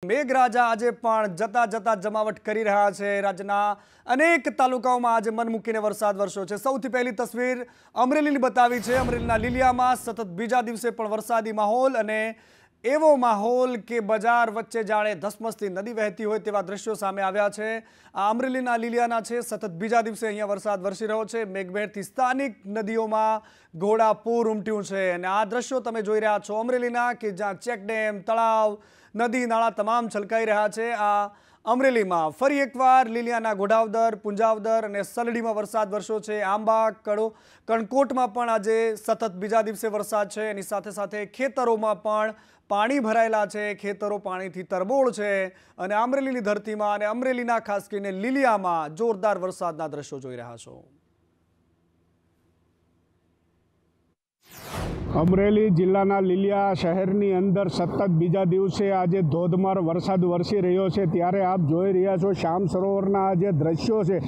મેઘરાજા આજે પણ જતા જતા જમાવટ કરી રહ્યા છે। રાજ્યના અનેક તાલુકાઓમાં આજે મન મૂકીને વરસાદ વરસ્યો છે। સૌથી પહેલી તસવીર અમરેલીની બતાવી છે। અમરેલીના લીલિયામાં સતત બીજા દિવસે પણ વરસાદી માહોલ અને એવો માહોલ કે બજાર વચ્ચે જાણે ધસમસતી નદી વહેતી હોય તેવા દ્રશ્યો સામે આવ્યા છે। આ અમરેલીના લીલિયાના છે। સતત બીજા દિવસે અહીંયા વરસાદ વરસી રહ્યો છે। મેઘમહેરથી સ્થાનિક નદીઓમાં ઘોડાપૂર ઉમટ્યું છે અને આ દ્રશ્યો તમે જોઈ રહ્યા છો અમરેલીના કે જ્યાં ચેકડેમ, તળાવ, નદી નાળા તમામ છલકાઈ રહ્યા છે। આ અમરેલીમાં ફરી એકવાર લીલિયાના ઘોડાવદર, પુંજાવદર અને સલડીમાં વરસાદ વરસ્યો છે। આંબા, કણકોટમાં પણ આજે સતત બીજા દિવસે વરસાદ છે। એની સાથે સાથે ખેતરોમાં પણ પાણી ભરાયેલા છે। ખેતરો પાણીથી તરબોળ છે અને અમરેલીની ધરતીમાં અને અમરેલીના ખાસ કરીને લીલિયામાં જોરદાર વરસાદના દ્રશ્યો જોઈ રહ્યા છો। અમરેલી જિલ્લાના લીલિયા શહેરની અંદર સતત બીજા દિવસે આજે ધોધમાર વરસાદ વરસી રહ્યો છે। ત્યારે આપ જોઈ રહ્યા છો શ્યામ સરોવરના જે દ્રશ્યો છે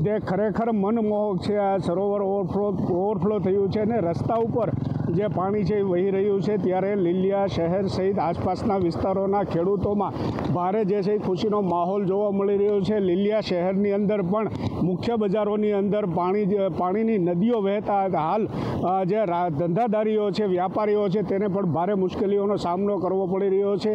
તે ખરેખર મનમોહક છે। આ સરોવર ઓવરફ્લો થયું છે અને રસ્તા ઉપર જે પાણી છે એ વહી રહ્યું છે। ત્યારે લીલિયા શહેર સહિત આસપાસના વિસ્તારોના ખેડૂતોમાં ભારે જે છે ખુશીનો માહોલ જોવા મળી રહ્યો છે। લીલિયા શહેરની અંદર પણ મુખ્ય બજારોની અંદર પાણીની નદીઓ વહેતા હાલ જે ધંધાદારીઓ છે, વ્યાપારીઓ છે, તેને પણ ભારે મુશ્કેલીઓનો સામનો કરવો પડી રહ્યો છે।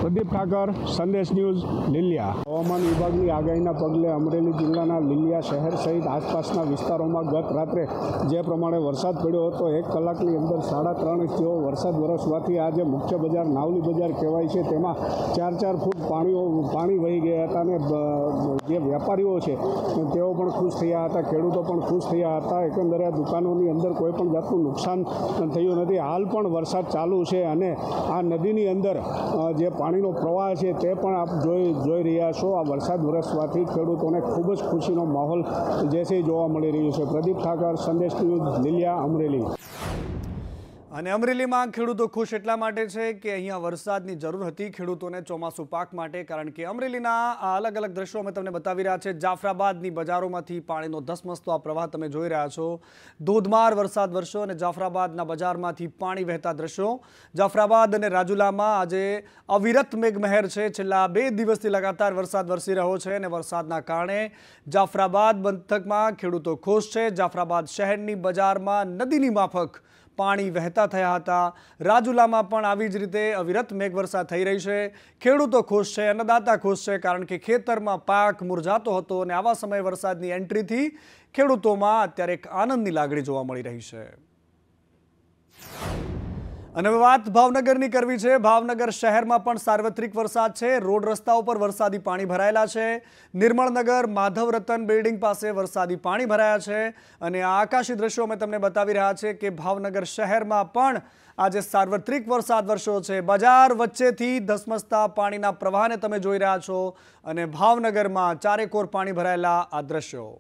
પ્રદીપ ઠાકર, સંદેશ ન્યૂઝ, લીલિયા। હવામાન વિભાગની આગાહીના પગલે અમરેલી જિલ્લાના લીલિયા શહેર સહિત આસપાસના વિસ્તારોમાં ગત રાત્રે જે પ્રમાણે વરસાદ પડ્યો હતો 1 કલાકની અંદર 3.5 ઇંચ જેવો વરસાદ વરસવાથી આજે મુખ્ય બજાર નાવલી બજાર કહેવાય છે તેમાં 4-4 ફૂટ પાણી વહી ગયા હતા અને જે વેપારીઓ છે તેઓ પણ ખુશ થયા હતા, ખેડૂતો પણ ખુશ થયા હતા। એકંદરે આ દુકાનોની અંદર કોઈ પણ જાતનું નુકસાન થયું નથી। હાલ પણ વરસાદ ચાલુ છે અને આ નદીની અંદર જે પાણીનો પ્રવાહ છે તે પણ આપ જોઈ રહ્યા છો। આ વરસાદ વરસવાથી ખેડૂતોને ખૂબ જ ખુશીનો માહોલ જે છે જોવા મળી રહ્યો છે। પ્રદીપ ઠાકર, સંદેશ ન્યૂઝ, લીલિયા, અમરેલી। અને અમરેલીમાં ખેડૂતો ખુશ એટલા માટે છે કે અહીંયા વરસાદની જરૂર હતી ખેડૂતોને ચોમાસું પાક માટે, કારણ કે અમરેલીના આ અલગ અલગ દ્રશ્યો અમે તમને બતાવી રહ્યા છે। જાફરાબાદની બજારોમાંથી પાણીનો ધસમસતો આ પ્રવાહ તમે જોઈ રહ્યા છો। ધોધમાર વરસાદ વરસ્યો અને જાફરાબાદના બજારમાંથી પાણી વહેતા દ્રશ્યો। જાફરાબાદ અને રાજુલામાં આજે અવિરત મેઘમહેર છે। છેલ્લા 2 દિવસથી લગાતાર વરસાદ વરસી રહ્યો છે અને વરસાદના કારણે જાફરાબાદ પંથકમાં ખેડૂતો ખુશ છે। જાફરાબાદ શહેરની બજારમાં નદીની માફક પાણી વહેતા થયા હતા। રાજુલામાં પણ આવી જ રીતે અવિરત મેઘવર્ષા થઈ રહી છે। ખેડૂતો ખુશ છે, અન્નદાતા ખુશ છે, કારણ કે ખેતરમાં પાક મુરઝાતો હતો અને આવા સમયે વરસાદની એન્ટ્રીથી ખેડૂતોમાં અત્યારે એક આનંદની લાગણી જોવા મળી રહી છે। અને વાત ભાવનગરની કરવી છે। ભાવનગર શહેરમાં પણ સાર્વત્રિક વરસાદ છે। રોડ રસ્તાઓ પર વરસાદી પાણી ભરાયેલા છે। નિર્મળનગર, માધવ રતન બિલ્ડિંગ પાસે વરસાદી પાણી ભરાયા છે અને આ આકાશી દ્રશ્યો અમે તમને બતાવી રહ્યા છે કે ભાવનગર શહેરમાં પણ આજે સાર્વત્રિક વરસાદ વરસ્યો છે। બજાર વચ્ચેથી ધસમસતા પાણીના પ્રવાહને તમે જોઈ રહ્યા છો અને ભાવનગરમાં ચારેકોર પાણી ભરાયેલા આ દ્રશ્યો।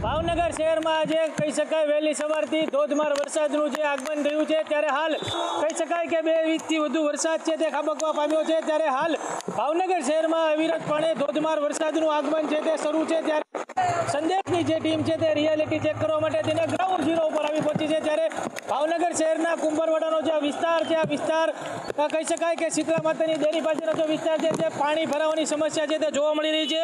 ભાવનગર શહેરમાં આજે કહી શકાય વહેલી સવારથી ધોધમાર વરસાદનું જે આગમન થયું છે। ત્યારે હાલ કહી શકાય કે 2 ઇંચથી વધુ વરસાદ છે તે ખાબકવા પામ્યો છે। ત્યારે હાલ ભાવનગર શહેરમાં અવિરતપણે ધોધમાર વરસાદનું આગમન છે તે શરૂ છે। ત્યારે સંદેશની જે ટીમ છે તે રિયાલિટી ચેક કરવા માટે તેને ગ્રાઉન્ડ ઝીરો ઉપર આવી પહોંચી છે। ત્યારે ભાવનગર શહેરના કુંભરવાડાનો જે વિસ્તાર છે આ વિસ્તાર કહી શકાય કે શીતળા માતાની ડેરી પાસેનો જે વિસ્તાર છે તે પાણી ભરાવાની સમસ્યા છે તે જોવા મળી રહી છે।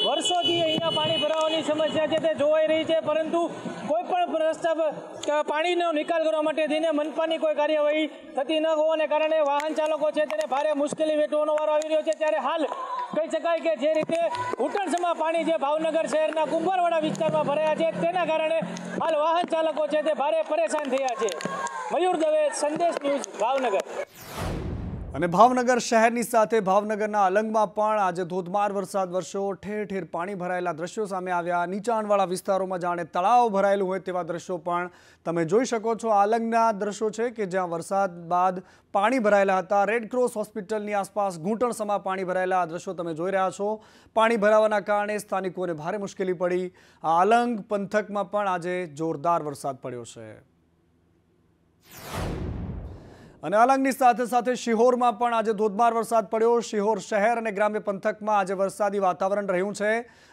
વર્ષોથી અહીંયા પાણી ભરાવાની સમસ્યા છે તે જોવાઈ રહી છે, પરંતુ કોઈ પણ રસ્તા પર પાણીનો નિકાલ કરવા માટે થઈને મનપાની કોઈ કાર્યવાહી થતી ન હોવાને કારણે વાહન ચાલકો છે તેને ભારે મુશ્કેલી વેઠવાનો વારો આવી રહ્યો છે। ત્યારે હાલ કહી શકાય કે જે રીતે ઘૂંટણસમાં પાણી જે ભાવનગર શહેરના કુંભારવાડા વિસ્તારમાં ભરાયા છે તેના કારણે હાલ વાહન ચાલકો છે તે ભારે પરેશાન થયા છે। મયુર દવે, સંદેશ ન્યૂઝ, ભાવનગર। અને ભાવનગર શહેરની સાથે ભાવનગરના અલંગમાં પણ આજે ધોધમાર વરસાદ વરસ્યો। ઠેર ઠેર પાણી ભરાયેલા દ્રશ્યો સામે આવ્યા। નીચાણવાળા વિસ્તારોમાં જાણે તળાવ ભરાયેલું હોય તેવા દ્રશ્યો પણ તમે જોઈ શકો છો। અલંગના દ્રશ્યો છે કે જ્યાં વરસાદ બાદ પાણી ભરાયેલા હતા। રેડક્રોસ હોસ્પિટલની આસપાસ ઘૂંટણસમાં પાણી ભરાયેલા આ દ્રશ્યો તમે જોઈ રહ્યા છો। પાણી ભરાવાના કારણે સ્થાનિકોને ભારે મુશ્કેલી પડી। આ અલંગ પંથકમાં પણ આજે જોરદાર વરસાદ પડ્યો છે। અને અલંગની સાથે સાથે શિહોરમાં પણ આજે ધોધમાર વરસાદ પડ્યો। શિહોર શહેર અને ગ્રામ્ય પંથકમાં આજે વરસાદી વાતાવરણ રહ્યું છે।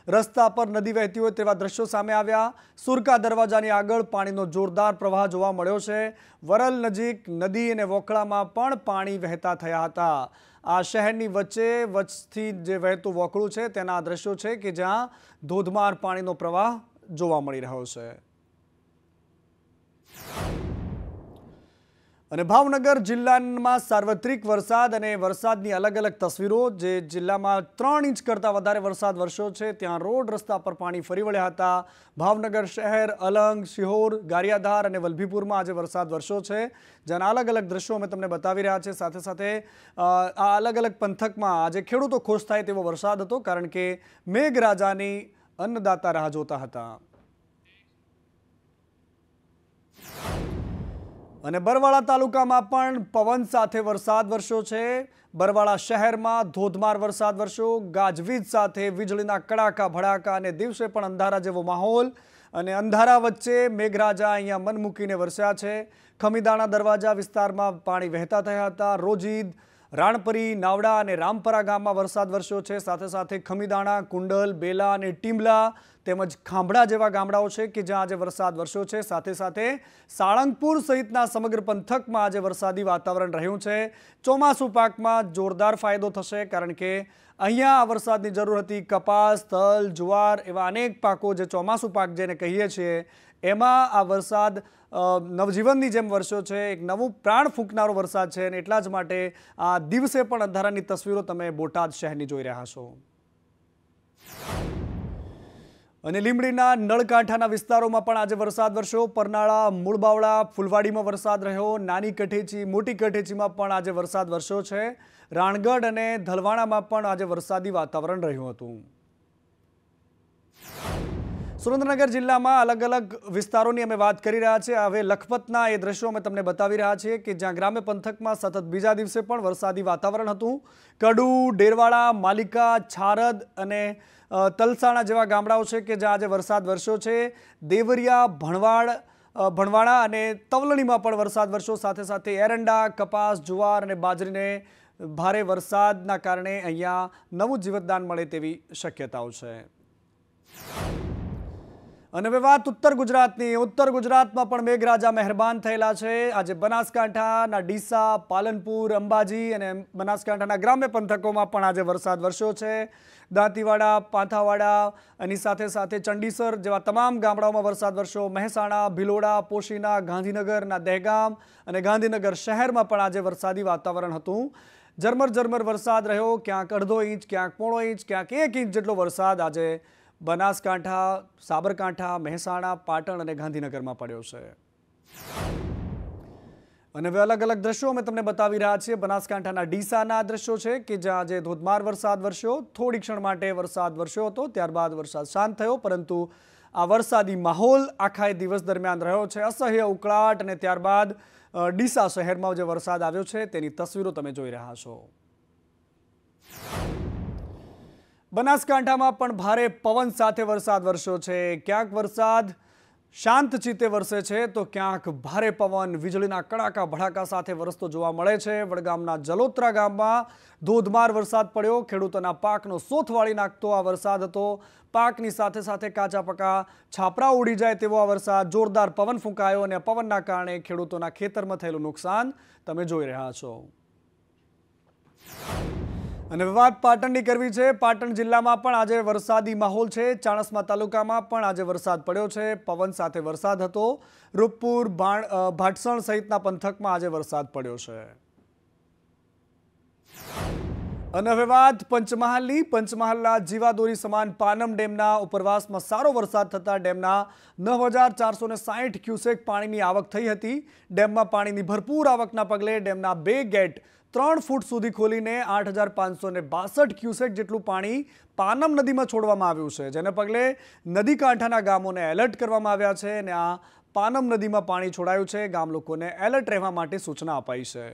રસ્તા પર નદી વહેતી હોય તેવા દ્રશ્યો સામે આવ્યા। સુરકા દરવાજાની આગળ પાણીનો જોરદાર પ્રવાહ જોવા મળ્યો છે। વરલ નજીક નદી અને વોકળામાં પણ પાણી વહેતા થયા હતા। આ શહેરની વચ્ચેથી જે વહેતું વોકળું છે તેના દ્રશ્યો છે કે જ્યાં ધોધમાર પાણીનો પ્રવાહ જોવા મળી રહ્યો છે। અને ભાવનગર જિલ્લામાં સાર્વત્રિક વરસાદ અને વરસાદની અલગ અલગ તસવીરો। જે જિલ્લામાં 3 ઇંચ કરતાં વધારે વરસાદ વરસ્યો છે ત્યાં રોડ રસ્તા પર પાણી ફરી વળ્યા હતા। ભાવનગર શહેર, અલંગ, શિહોર, ગારિયાધાર અને વલભીપુરમાં આજે વરસાદ વરસ્યો છે, જેના અલગ અલગ દ્રશ્યો અમે તમને બતાવી રહ્યા છે। સાથે સાથે આ અલગ અલગ પંથકમાં આજે ખેડૂતો ખુશ થાય તેવો વરસાદ હતો, કારણ કે મેઘરાજાની અન્નદાતા રાહ જોતા હતા। અને બરવાળા તાલુકામાં પણ પવન સાથે વરસાદ વરસ્યો છે। બરવાળા શહેરમાં ધોધમાર વરસાદ વરસ્યો, ગાજવીજ સાથે વીજળીના કડાકા ભડાકા અને દિવસે પણ અંધારા જેવો માહોલ। અને અંધારા વચ્ચે મેઘરાજા અહીંયા મન મૂકીને વરસ્યા છે। ખમીદાણા દરવાજા વિસ્તારમાં પાણી વહેતા થયા હતા। રોજીદ, રાણપરી, નાવડા અને રામપરા ગામમાં વરસાદ વરસ્યો છે। સાથે સાથે ખમીદાણા, કુંડલ, બેલા અને ટીમલા તેમજ ખાંભડા જેવા ગામડાઓ છે કે જ્યાં આજે વરસાદ વરસ્યો છે। સાથે સાથે સાળંગપુર સહિતના સમગ્ર પંથકમાં આજે વરસાદી વાતાવરણ રહ્યું છે। ચોમાસુ પાકમાં જોરદાર ફાયદો થશે, કારણ કે અહીંયા આ વરસાદની જરૂર હતી। કપાસ, તલ, જુવાર એવા અનેક પાકો જે ચોમાસુ પાક જેને કહીએ છીએ એમાં આ વરસાદ નવજીવનની જેમ વરસ્યો છે। એક નવું પ્રાણ ફૂંકનારો વરસાદ છે અને એટલા જ માટે આ દિવસે પણ અંધારાની તસવીરો તમે બોટાદ શહેરની જોઈ રહ્યા છો। અને લીંબડીના નળકાંઠાના વિસ્તારોમાં પણ આજે વરસાદ વરસ્યો। પરનાળા, મૂળબાવળા, ફૂલવાડીમાં વરસાદ રહ્યો। નાની કઠેચી, મોટી કઠેચીમાં પણ આજે વરસાદ વરસ્યો છે। રાણગઢ અને ધલવાણામાં પણ આજે વરસાદી વાતાવરણ રહ્યું હતું। સુરેન્દ્રનગર જિલ્લામાં અલગ અલગ વિસ્તારોની અમે વાત કરી રહ્યા છીએ। હવે લખપતના એ દ્રશ્યો અમે તમને બતાવી રહ્યા છીએ કે જ્યાં ગ્રામ્ય પંથકમાં સતત બીજા દિવસે પણ વરસાદી વાતાવરણ હતું। કડુ, ડેરવાડા, માલિકા, છારદ અને તલસાણા જેવા ગામડાઓ છે કે જ્યાં આજે વરસાદ વરસ્યો છે। દેવરિયા, ભણવાડા અને તવલણીમાં પણ વરસાદ વરસ્યો। સાથે સાથે એરંડા, કપાસ, જુવાર અને બાજરીને ભારે વરસાદના કારણે અહીંયા નવું જીવતદાન મળે તેવી શક્યતાઓ છે। અને હવે વાત ઉત્તર ગુજરાતની। ઉત્તર ગુજરાતમાં પણ મેઘરાજા મહેરબાન થયેલા છે। આજે બનાસકાંઠાના ડીસા, પાલનપુર, અંબાજી અને બનાસકાંઠાના ગ્રામ્ય પંથકોમાં પણ આજે વરસાદ વરસ્યો છે। દાંતીવાડા, પાંથાવાડા એની સાથે સાથે ચંડીસર જેવા તમામ ગામડાઓમાં વરસાદ વરસ્યો। મહેસાણા, ભિલોડા, પોશીના, ગાંધીનગરના દહેગામ અને ગાંધીનગર શહેરમાં પણ આજે વરસાદી વાતાવરણ હતું। ઝરમર વરસાદ રહ્યો। ક્યાંક અડધો ઇંચ, ક્યાંક પોણો ઇંચ, ક્યાંક 1 ઇંચ જેટલો વરસાદ આજે બનાસકાંઠા, સાબરકાંઠા, મહેસાણા, પાટણ અને ગાંધીનગરમાં પડ્યો છે। અને હવે અલગ અલગ દ્રશ્યો અમે તમને બતાવી રહ્યા છીએ। બનાસકાંઠાના ડીસાના દ્રશ્યો છે કે જ્યાં આજે ધોધમાર વરસાદ વરસ્યો। થોડી ક્ષણ માટે વરસાદ વરસ્યો હતો, ત્યારબાદ વરસાદ શાંત થયો, પરંતુ આ વરસાદી માહોલ આખા દિવસ દરમિયાન રહ્યો છે। અસહ્ય ઉકળાટ અને ત્યારબાદ ડીસા શહેરમાં જે વરસાદ આવ્યો છે તેની તસવીરો તમે જોઈ રહ્યા છો। બનાસકાંઠામાં પણ ભારે પવન સાથે વરસાદ વરસ્યો છે। ક્યાંક વરસાદ શાંત ચિત્તે વરસે છે તો ક્યાંક ભારે પવન, વીજળીના કડાકા ભડાકા સાથે વરસતો જોવા મળે છે। વડગામના જલોત્રા ગામમાં ધોધમાર વરસાદ પડ્યો। ખેડૂતોના પાકનો સોથ વાળી નાખતો આ વરસાદ હતો। પાકની સાથે સાથે કાચા પાકા છાપરા ઉડી જાય તેવો આ વરસાદ। જોરદાર પવન ફૂંકાયો અને પવનના કારણે ખેડૂતોના ખેતરમાં થયેલું નુકસાન તમે જોઈ રહ્યા છો। અને વાત પાટણની કરવી છે। પાટણ જિલ્લામાં પણ આજે વરસાદી માહોલ છે। ચાણસ્મા તાલુકામાં પણ આજે વરસાદ પડ્યો છે। પવન સાથે વરસાદ હતો। રૂપપુર, ભાટસણ સહિતના પંથકમાં આજે વરસાદ પડ્યો છે। અને હવે વાત પંચમહાલની। પંચમહાલના જીવાદોરી સમાન પાનમ ડેમના ઉપરવાસમાં સારો વરસાદ થતા ડેમના 9460 ક્યુસેક પાણીની આવક થઈ હતી। ડેમમાં પાણીની ભરપૂર આવકના પગલે ડેમના 2 ગેટ 3 ફૂટ સુધી ખોલીને 8562 ક્યુસેક જેટલું પાણી પાનમ નદીમાં છોડવામાં આવ્યું છે, જેને પગલે નદી કાંઠાના ગામોને એલર્ટ કરવામાં આવ્યા છે અને આ પાનમ નદીમાં પાણી છોડાયું છે। ગામ લોકોને એલર્ટ રહેવા માટે સૂચના અપાઈ છે।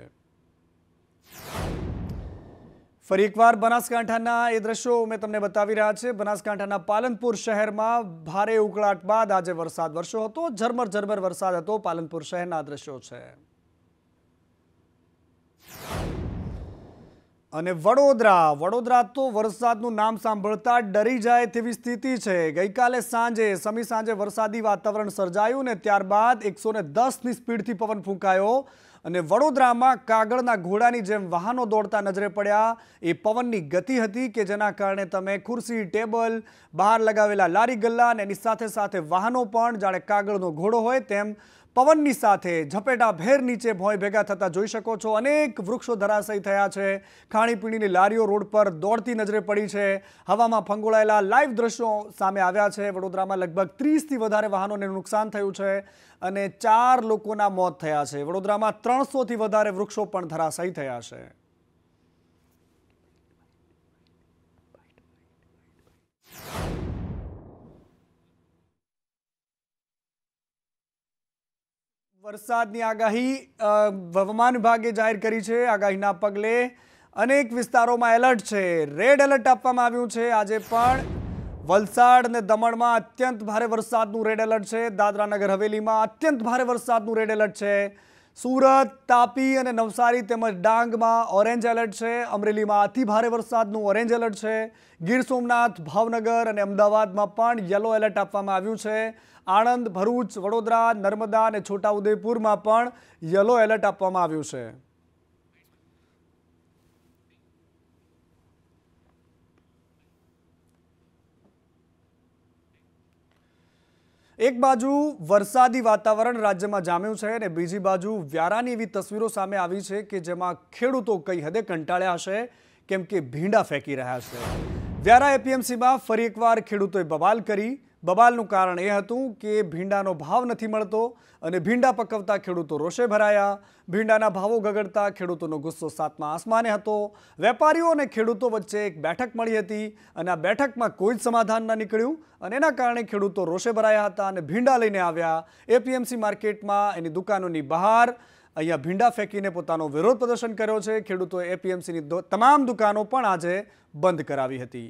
ફરી એકવાર બનાસકાંઠાના એ દ્રશ્યો મેં તમને બતાવી રહ્યા છે। બનાસકાંઠાના પાલનપુર શહેરમાં ભારે ઉકળાટ બાદ આજે વરસાદ વરસ્યો હતો। ઝરમર વરસાદ હતો। પાલનપુર શહેરના દ્રશ્યો છે। અને વડોદરા તો વરસાદનું નામ સાંભળતા ડરી જાય તેવી સ્થિતિ છે। ગઈકાલે સમી સાંજે વરસાદી વાતાવરણ સર્જાયું ને ત્યારબાદ 110ની સ્પીડથી પવન ફૂંકાયો અને વડોદરામાં કાગળના ઘોડાની જેમ વાહનો દોડતા નજરે પડ્યા। એ પવનની ગતિ હતી કે જેના કારણે તમે ખુરશી, ટેબલ, બહાર લગાવેલા લારી ગલ્લા અને એની સાથે સાથે વાહનો પણ જાણે કાગળનો ઘોડો હોય તેમ પવનની સાથે ઝપેટાભેર નીચે ભોંય ભેગા થતા જોઈ શકો છો। અનેક વૃક્ષો ધરાશયી થયા છે। ખાણીપીણીની લારીઓ રોડ પર દોડતી નજરે પડી છે। હવામાં ફંગોળાયેલા લાઈવ દ્રશ્યો સામે આવ્યા છે। વડોદરામાં લગભગ 30થી વધારે વાહનોને નુકસાન થયું છે અને 4 લોકોના મોત થયા છે। વડોદરામાં 300થી વધારે વૃક્ષો પણ ધરાશયી થયા છે। વરસાદની આગાહી હવામાન વિભાગે જાહેર કરી છે। આગાહીના પગલે અનેક વિસ્તારોમાં એલર્ટ છે। રેડ એલર્ટ આપવામાં આવ્યું છે। આજે પણ વલસાડ અને દમણમાં અત્યંત ભારે વરસાદનું રેડ એલર્ટ છે। દાદરા નગર હવેલીમાં અત્યંત ભારે વરસાદનું રેડ એલર્ટ છે। સુરત, તાપી અને નવસારી તેમજ ડાંગમાં ઓરેન્જ એલર્ટ છે। અમરેલીમાં અતિ ભારે વરસાદનું ઓરેન્જ એલર્ટ છે। ગીર સોમનાથ, ભાવનગર અને અમદાવાદમાં પણ યલો એલર્ટ આપવામાં આવ્યું છે। આણંદ, ભરૂચ, વડોદરા, નર્મદા અને છોટાઉદેપુરમાં પણ યલો એલર્ટ આપવામાં આવ્યું છે। એક બાજુ વરસાદી વાતાવરણ રાજ્યમાં જામ્યું છે અને બીજી બાજુ વ્યારાની એવી તસવીરો સામે આવી છે કે જેમાં ખેડૂતો કઈ હદે કંટાળ્યા હશે કેમ કે ભીંડા ફેંકી રહ્યા છે। વ્યારા એપીએમસીમાં ફરી એકવાર ખેડૂતોએ બબાલ કરી। બબાલનું કારણ એ હતું કે ભીંડાનો ભાવ નથી મળતો અને ભીંડા પકવતા ખેડૂતો રોષે ભરાયા। ભીંડાના ભાવો ગગડતા ખેડૂતોનો ગુસ્સો 7મા આસમાને હતો। વેપારીઓ અને ખેડૂતો વચ્ચે એક બેઠક મળી હતી અને આ બેઠકમાં કોઈ જ સમાધાન ન નીકળ્યું અને એના કારણે ખેડૂતો રોષે ભરાયા હતા અને ભીંડા લઈને આવ્યા। એપીએમસી માર્કેટમાં એની દુકાનોની બહાર અહીંયા ભીંડા ફેંકીને પોતાનો વિરોધ પ્રદર્શન કર્યો છે। ખેડૂતોએ એપીએમસીની તમામ દુકાનો પણ આજે બંધ કરાવી હતી।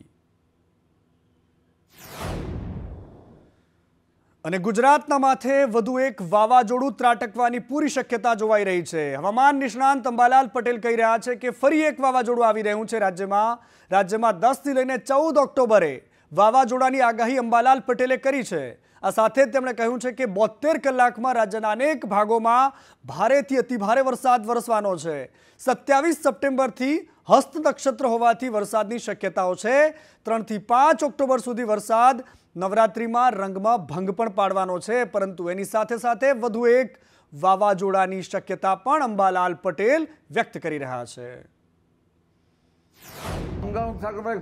અને ગુજરાતના માથે વધુ એક વાવાઝોડું ત્રાટકવાની પૂરી શક્યતા જોવાઈ રહી છે। હવામાન નિષ્ણાંત અંબાલાલ પટેલ કહી રહ્યા છે કે ફરી એક વાવાઝોડું આવી રહ્યું છે રાજ્યમાં। 10થી લઈને 14 ઓક્ટોબરે વાવાઝોડાની આગાહી અંબાલાલ પટેલે કરી છે। આ સાથે જ તેમણે કહ્યું છે કે 72 કલાકમાં રાજ્યના અનેક ભાગોમાં ભારેથી અતિભારે વરસાદ વરસવાનો છે। 27 સપ્ટેમ્બરથી હસ્ત નક્ષત્ર હોવાથી વરસાદની શક્યતાઓ છે। 3 થી 5 ઓક્ટોબર સુધી વરસાદ નવરાત્રિમાં રંગમાં ભંગ પણ પાડવાનો છે, પરંતુ એની સાથે સાથે વધુ એક વાવાઝોડાની શક્યતા પણ અંબાલાલ પટેલ વ્યક્ત કરી રહ્યા છે।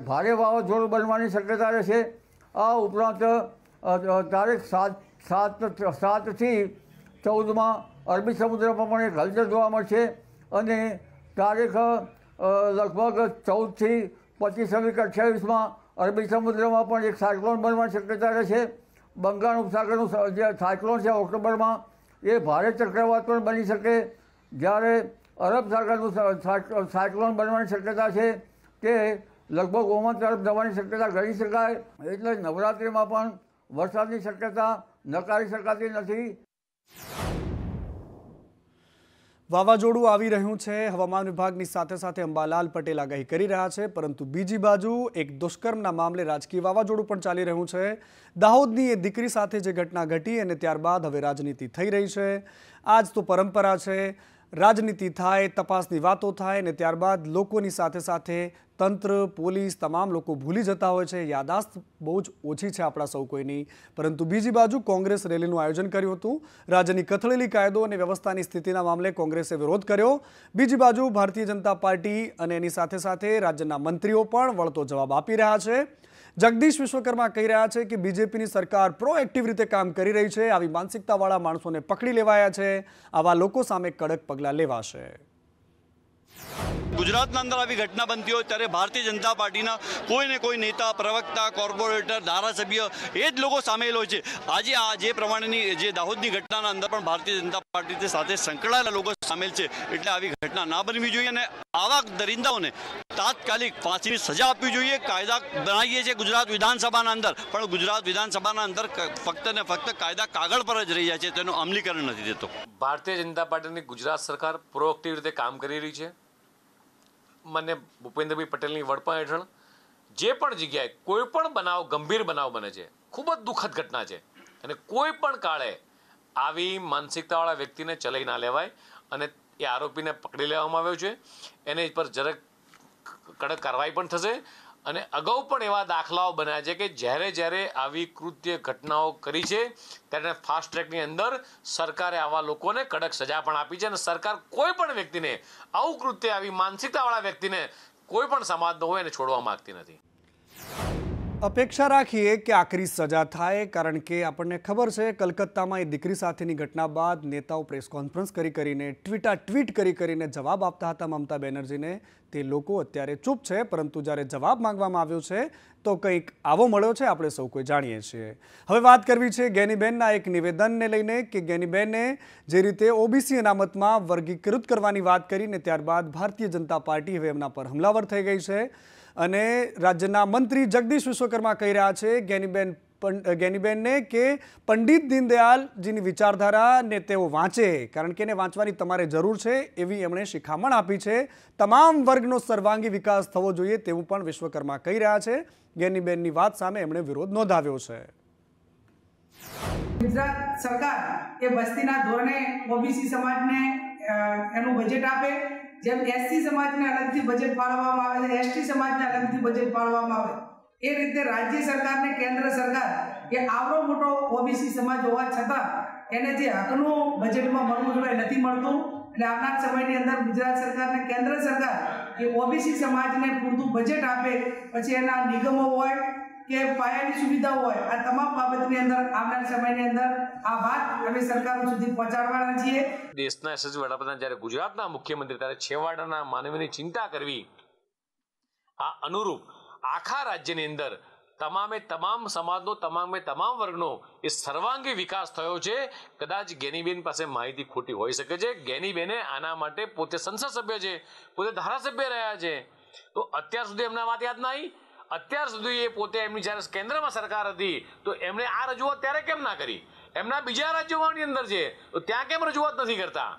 ભારે વાવાઝોડું બનવાની શક્યતા રહેશે। આ ઉપરાંત તારીખ 7 થી 14 અરબી સમુદ્રમાં પણ એક હલચલ જોવા મળશે અને તારીખ લગભગ 14 થી 25 કે 28 અરબી સમુદ્રમાં પણ એક સાયક્લોન બનવાની શક્યતા રહેશે। બંગાળ ઉપસાગરનું જે સાયક્લોન છે ઓક્ટોબરમાં એ ભારે ચક્રવાત પણ બની શકે। જ્યારે અરબ સાગરનું સાયક્લોન બનવાની શક્યતા છે તે લગભગ ઓમાન તરફ જવાની શક્યતા ગણી શકાય। એટલે નવરાત્રિમાં પણ વરસાદની શક્યતા નકારી શકાતી નથી। વાવાઝોડું આવી રહ્યું છે। હવામાન વિભાગની સાથે સાથે અંબાલાલ પટેલ આગાહી કરી રહ્યા છે, પરંતુ બીજી બાજુ એક દુષ્કર્મના મામલે રાજકીય વાવાઝોડું પણ ચાલી રહ્યું છે। દાહોદની એ દીકરી સાથે જે ઘટના ઘટી અને ત્યારબાદ હવે રાજનીતિ થઈ રહી છે। આજ તો પરંપરા છે, રાજનીતિ થાય, તપાસની વાતો થાય અને ત્યારબાદ લોકોની સાથે સાથે તંત્ર, પોલીસ તમામ લોકો ભૂલી જતા હોય છે। યાદાશ્ત બહુ જ ઓછી છે આપણા સૌ કોઈની। પરંતુ બીજી બાજુ કોંગ્રેસ રેલીનું આયોજન કર્યું હતું। રાજ્યની કથળેલી કાયદો અને વ્યવસ્થાની સ્થિતિના મામલે કોંગ્રેસે વિરોધ કર્યો। બીજી બાજુ ભારતીય જનતા પાર્ટી અને એની સાથે સાથે રાજ્યના મંત્રીઓ પણ વળતો જવાબ આપી રહ્યા છે। જગદીશ વિશ્વકર્મા કહી રહ્યા છે કે બીજેપીની સરકાર પ્રોએક્ટિવ રીતે કામ કરી રહી છે। આવી માનસિકતાવાળા માણસોને પકડી લેવાયા છે। આવા લોકો સામે કડક પગલાં લેવાશે। ગુજરાતના અંદર આવી ઘટના બનતી હોય ત્યારે ભારતીય જનતા પાર્ટીના કોઈ ને કોઈ નેતા, પ્રવક્તા, કોર્પોરેટર, ધારાસભ્ય એ જ લોકો સામેલ હોય છે। આજે આ જે પ્રમાણેની જે દાહોદની ઘટનાના અંદર પણ ભારતીય જનતા પાર્ટી સાથે સંકળાયેલા લોકો સામેલ છે। એટલે આવી ઘટના ના બનવી જોઈએ અને આવા દરિંદાઓને તાત્કાલિક ફાંસીની સજા આપવી જોઈએ। કાયદા બનાવીએ છીએ ગુજરાત વિધાનસભાના અંદર, પણ ગુજરાત વિધાનસભાના અંદર ફક્ત ને ફક્ત કાયદા કાગળ પર જ રહી જાય છે, તેનું અમલીકરણ નથી થતું। ભારતીય જનતા પાર્ટીની ગુજરાત સરકાર પ્રોએક્ટિવ રીતે કામ કરી રહી છે। માન્ય ભૂપેન્દ્રભાઈ પટેલની વડપણ હેઠળ જે પણ જગ્યાએ કોઈ પણ બનાવ, ગંભીર બનાવ બને છે, ખૂબ જ દુઃખદ ઘટના છે અને કોઈ પણ કાળે આવી માનસિકતાવાળા વ્યક્તિને ચલાવી ના લેવાય અને એ આરોપીને પકડી લેવામાં આવ્યો છે. એને પર જરાક કડક કાર્યવાહી પણ થશે અને અગાઉ પણ એવા દાખલાઓ બન્યા છે કે જ્યારે આવી કૃત્ય ઘટનાઓ કરી છે ત્યારે ફાસ્ટ ટ્રેકની અંદર સરકારે આવા લોકોને કડક સજા પણ આપી છે અને સરકાર કોઈ પણ વ્યક્તિને આવું કૃત્ય, આવી માનસિકતાવાળા વ્યક્તિને કોઈ પણ સમાજનો હોય એને છોડવા માંગતી નથી. અપેક્ષા રાખીએ કે આકરી સજા થાય, કારણ કે આપણને ખબર છે કલકત્તામાં એ દીકરી સાથેની ઘટના બાદ નેતાઓ પ્રેસ કોન્ફરન્સ કરીને ટ્વીટ કરીને જવાબ આપતા હતા મમતા બેનર્જીને. તે લોકો અત્યારે ચૂપ છે, પરંતુ જ્યારે જવાબ માંગવામાં આવ્યો છે તો કંઈક આવો મળ્યો છે, આપણે સૌ કોઈ જાણીએ છીએ. હવે વાત કરવી છે ગેનીબેનના એક નિવેદનને લઈને કે ગેનીબેને જે રીતે ઓબીસી અનામતમાં વર્ગીકૃત કરવાની વાત કરીને ત્યારબાદ ભારતીય જનતા પાર્ટી હવે એમના પર હમલાવર થઈ ગઈ છે અને રાજ્યના મંત્રી જગદીશ વિશ્વકર્મા કહી રહ્યા છે ગેનીબેનને કે પંડિત દીનદયાલજીની વિચારધારાને તેઓ વાંચે, કારણ કે એને વાંચવાની તમારે જરૂર છે, એવી એમણે શિખામણ આપી છે. તમામ વર્ગનો સર્વાંગી વિકાસ થવો જોઈએ તેવું પણ વિશ્વકર્મા કહી રહ્યા છે. ગેનીબેનની વાત સામે એમણે વિરોધ નોંધાવ્યો છે. ગુજરાત સરકાર એ વસ્તીના ધોરણે ઓબીસી સમાજને એનું બજેટ આપે, જેમ એસસી સમાજને અલગથી બજેટ ફાળવવામાં આવે છે, એસટી સમાજને અલગથી બજેટ ફાળવવામાં આવે, એ રીતે રાજ્ય સરકારને કેન્દ્ર સરકાર એ આવડો મોટો ઓબીસી સમાજ હોવા છતાં એને જે હકનું બજેટમાં મળવું જોઈએ નથી મળતું. એટલે આવનાર સમયની અંદર ગુજરાત સરકાર અને કેન્દ્ર સરકાર એ ઓબીસી સમાજને પૂરતું બજેટ આપે, પછી એના નિગમો હોય કે પાયાની સુવિધાઓ હોય, આ તમામ બાબતની અંદર આવનાર સમયની અંદર આ વાત અમે સરકારો સુધી પહોંચાડવાના છીએ. દેશના યશસ્વી વડાપ્રધાન જ્યારે ગુજરાતના મુખ્યમંત્રી ત્યારે છેવાડાના માનવીની ચિંતા કરવી, આ અનુરૂપ આખા રાજ્યની અંદર તમામ સમાજનો, તમામ વર્ગનો એ સર્વાંગી વિકાસ થયો છે. કદાચ ગેનીબેન પાસે માહિતી ખોટી હોઈ શકે છે. ગેનીબેને આના માટે પોતે સંસદ સભ્ય છે, પોતે ધારાસભ્ય રહ્યા છે, તો અત્યાર સુધી એમના વાત યાદ ના આવી? અત્યાર સુધી એ પોતે એમની જ્યારે કેન્દ્રમાં સરકાર હતી તો એમણે આ રજૂઆત ત્યારે કેમ ના કરી? એમના બીજા રાજ્યોની અંદર છે તો ત્યાં કેમ રજૂઆત નથી કરતા?